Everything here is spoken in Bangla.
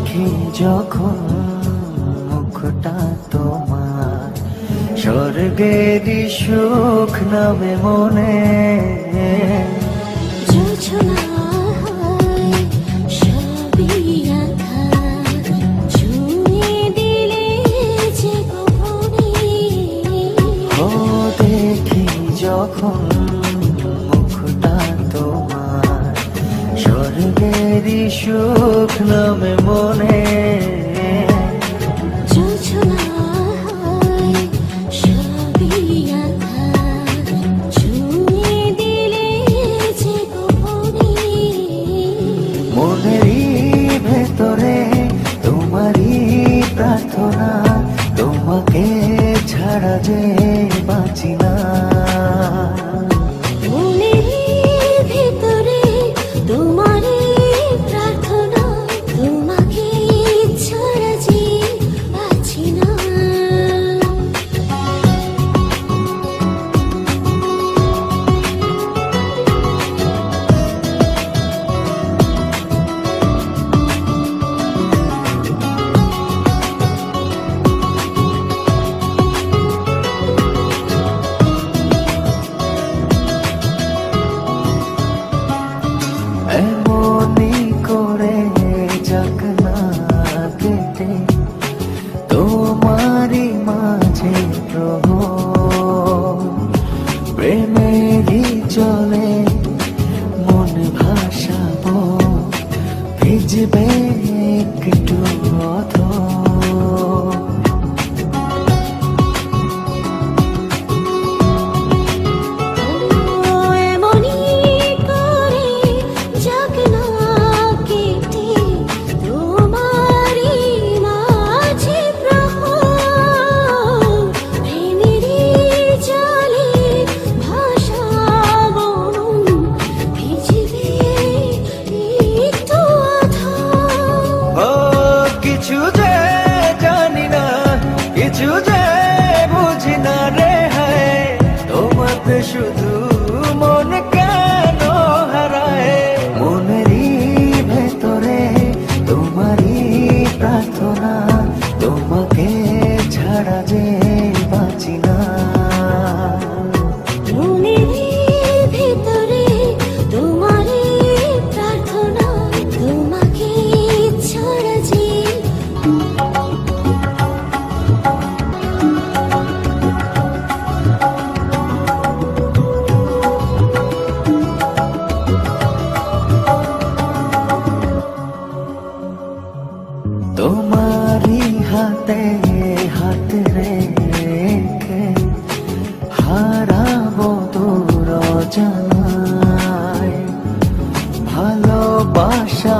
দেখি যখন মুখটা তোমার, স্বর্গেরই সুখ নামে মনে। দেখি যখন মুখটা তোমার, স্বর্গেরই সুখ নামে মনে। মনেরই ভেতরে তোমারই প্রার্থনা, তোমাকে ছাড়া যে বাঁচি না। এমনি করে যাক না কেটে তোমারই মাঝে প্রহর, প্রেমেরই চলে মন ভাসাবো, ভিজবে একটু অধর। কিছু যে জানি না, কিছু যে বুঝি না রে হায়, তোমাকে শুধু মন কেন হারায়। মনেরই ভেতরে তোমারই প্রার্থনা, তোমাকে ছাড়া যে বাঁচি না। তোমারই হাতে হাত রেখে হারাবো দূর জানায়, ভালোবাসা